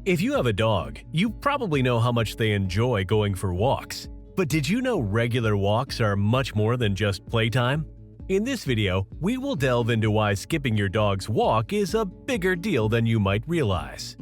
If you have a dog, you probably know how much they enjoy going for walks. But did you know regular walks are much more than just playtime? In this video, we will delve into why skipping your dog's walk is a bigger deal than you might realize.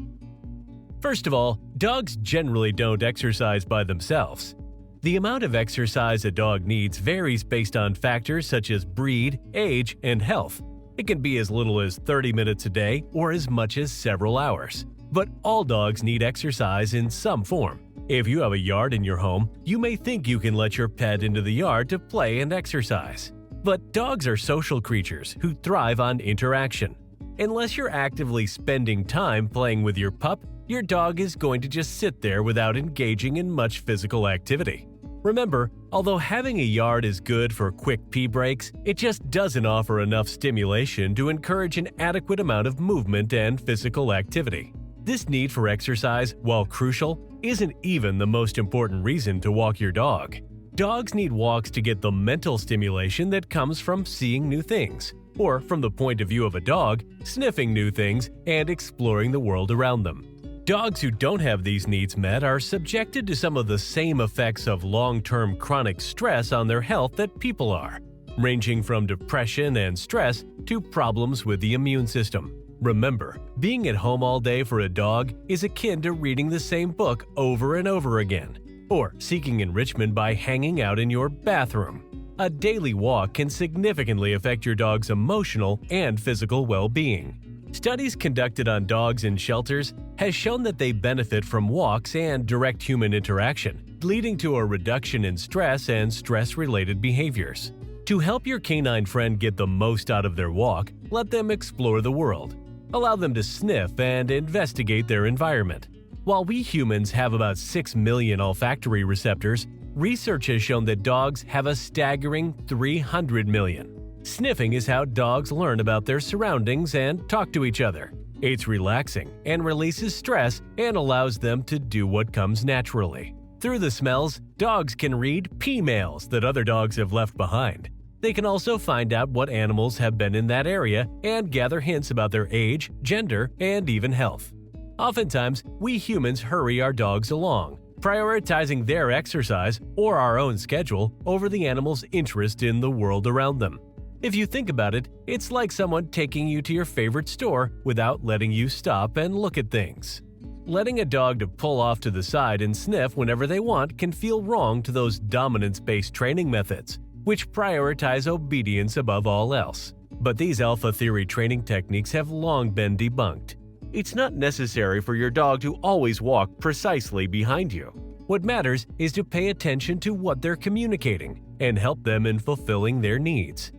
First of all, dogs generally don't exercise by themselves. The amount of exercise a dog needs varies based on factors such as breed, age, and health. It can be as little as 30 minutes a day or as much as several hours. But all dogs need exercise in some form. If you have a yard in your home, you may think you can let your pet into the yard to play and exercise. But dogs are social creatures who thrive on interaction. Unless you're actively spending time playing with your pup, your dog is going to just sit there without engaging in much physical activity. Remember, although having a yard is good for quick pee breaks, it just doesn't offer enough stimulation to encourage an adequate amount of movement and physical activity. This need for exercise, while crucial, isn't even the most important reason to walk your dog. Dogs need walks to get the mental stimulation that comes from seeing new things, or from the point of view of a dog, sniffing new things and exploring the world around them. Dogs who don't have these needs met are subjected to some of the same effects of long-term chronic stress on their health that people are, ranging from depression and stress to problems with the immune system. Remember, being at home all day for a dog is akin to reading the same book over and over again, or seeking enrichment by hanging out in your bathroom. A daily walk can significantly affect your dog's emotional and physical well-being. Studies conducted on dogs in shelters has shown that they benefit from walks and direct human interaction, leading to a reduction in stress and stress-related behaviors. To help your canine friend get the most out of their walk, let them explore the world. Allow them to sniff and investigate their environment. While we humans have about 6 million olfactory receptors, research has shown that dogs have a staggering 300 million. Sniffing is how dogs learn about their surroundings and talk to each other. It's relaxing and releases stress and allows them to do what comes naturally. Through the smells, dogs can read pee mails that other dogs have left behind. They can also find out what animals have been in that area and gather hints about their age, gender, and even health. Oftentimes, we humans hurry our dogs along, prioritizing their exercise or our own schedule over the animal's interest in the world around them. If you think about it, it's like someone taking you to your favorite store without letting you stop and look at things. Letting a dog to pull off to the side and sniff whenever they want can feel wrong to those dominance-based training methods, which prioritize obedience above all else. But these alpha theory training techniques have long been debunked. It's not necessary for your dog to always walk precisely behind you. What matters is to pay attention to what they're communicating and help them in fulfilling their needs.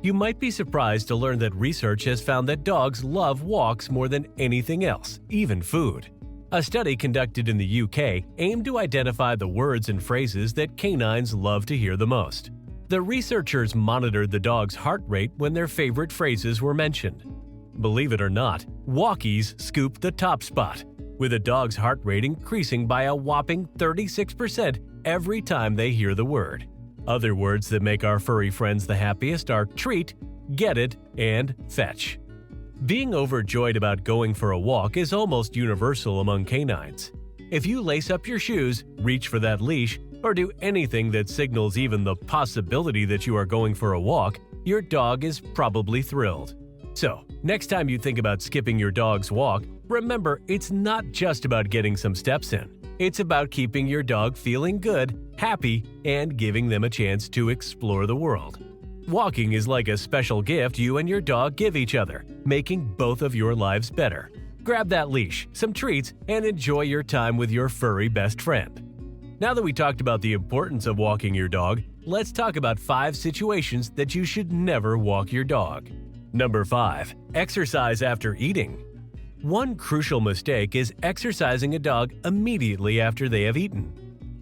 You might be surprised to learn that research has found that dogs love walks more than anything else, even food. A study conducted in the UK aimed to identify the words and phrases that canines love to hear the most. The researchers monitored the dog's heart rate when their favorite phrases were mentioned. Believe it or not, walkies scooped the top spot, with a dog's heart rate increasing by a whopping 36% every time they hear the word. Other words that make our furry friends the happiest are treat, get it, and fetch. Being overjoyed about going for a walk is almost universal among canines. If you lace up your shoes, reach for that leash, or do anything that signals even the possibility that you are going for a walk, your dog is probably thrilled. So, next time you think about skipping your dog's walk, remember it's not just about getting some steps in. It's about keeping your dog feeling good, happy, and giving them a chance to explore the world. Walking is like a special gift you and your dog give each other, making both of your lives better. Grab that leash, some treats, and enjoy your time with your furry best friend. Now that we talked about the importance of walking your dog, let's talk about 5 situations that you should never walk your dog. Number 5. Exercise after eating. One crucial mistake is exercising a dog immediately after they have eaten.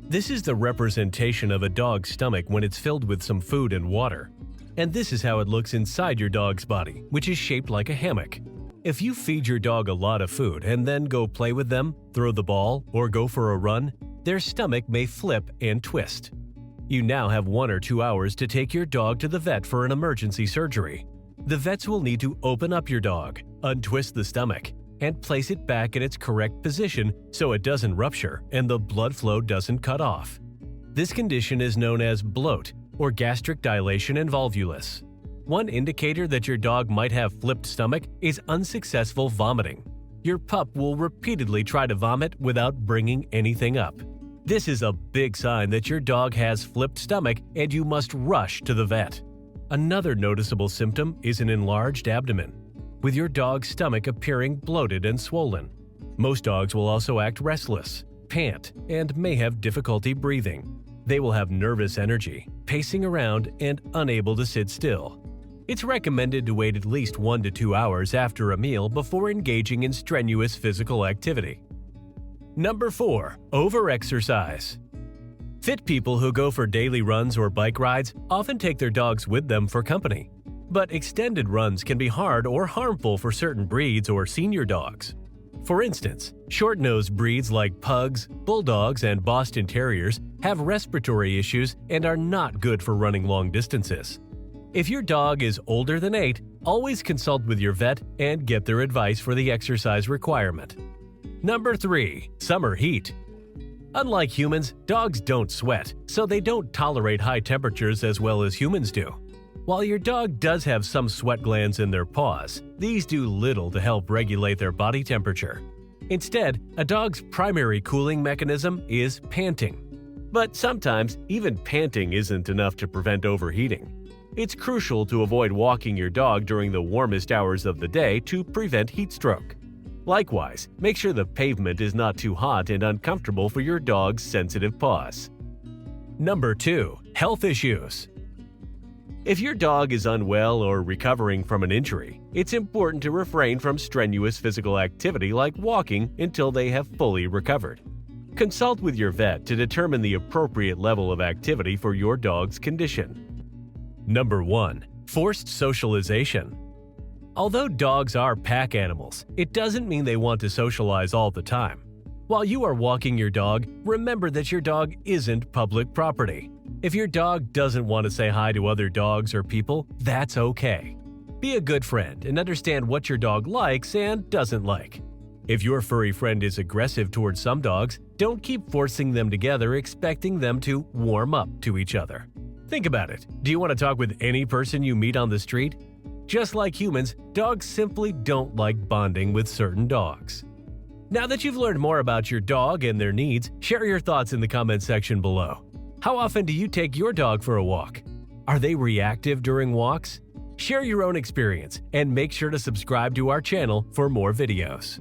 This is the representation of a dog's stomach when it's filled with some food and water. And this is how it looks inside your dog's body, which is shaped like a hammock. If you feed your dog a lot of food and then go play with them, throw the ball, or go for a run, their stomach may flip and twist. You now have 1 or 2 hours to take your dog to the vet for an emergency surgery. The vets will need to open up your dog, untwist the stomach, and place it back in its correct position so it doesn't rupture and the blood flow doesn't cut off. This condition is known as bloat or gastric dilation and volvulus. One indicator that your dog might have flipped stomach is unsuccessful vomiting. Your pup will repeatedly try to vomit without bringing anything up. This is a big sign that your dog has flipped stomach and you must rush to the vet. Another noticeable symptom is an enlarged abdomen, with your dog's stomach appearing bloated and swollen. Most dogs will also act restless, pant, and may have difficulty breathing. They will have nervous energy, pacing around, and unable to sit still. It's recommended to wait at least 1 to 2 hours after a meal before engaging in strenuous physical activity. Number 4. Overexercise. Fit people who go for daily runs or bike rides often take their dogs with them for company. But extended runs can be hard or harmful for certain breeds or senior dogs. For instance, short-nosed breeds like pugs, bulldogs, and Boston Terriers have respiratory issues and are not good for running long distances. If your dog is older than 8, always consult with your vet and get their advice for the exercise requirement. Number 3. Summer heat. Unlike humans, dogs don't sweat, so they don't tolerate high temperatures as well as humans do. While your dog does have some sweat glands in their paws, these do little to help regulate their body temperature. Instead, a dog's primary cooling mechanism is panting. But sometimes, even panting isn't enough to prevent overheating. It's crucial to avoid walking your dog during the warmest hours of the day to prevent heat stroke. Likewise, make sure the pavement is not too hot and uncomfortable for your dog's sensitive paws. Number 2. Health issues. If your dog is unwell or recovering from an injury, it's important to refrain from strenuous physical activity like walking until they have fully recovered. Consult with your vet to determine the appropriate level of activity for your dog's condition. Number 1. Forced socialization. Although dogs are pack animals, it doesn't mean they want to socialize all the time. While you are walking your dog, remember that your dog isn't public property. If your dog doesn't want to say hi to other dogs or people, that's okay. Be a good friend and understand what your dog likes and doesn't like. If your furry friend is aggressive towards some dogs, don't keep forcing them together expecting them to warm up to each other. Think about it. Do you want to talk with any person you meet on the street? Just like humans, dogs simply don't like bonding with certain dogs. Now that you've learned more about your dog and their needs, share your thoughts in the comment section below. How often do you take your dog for a walk? Are they reactive during walks? Share your own experience and make sure to subscribe to our channel for more videos.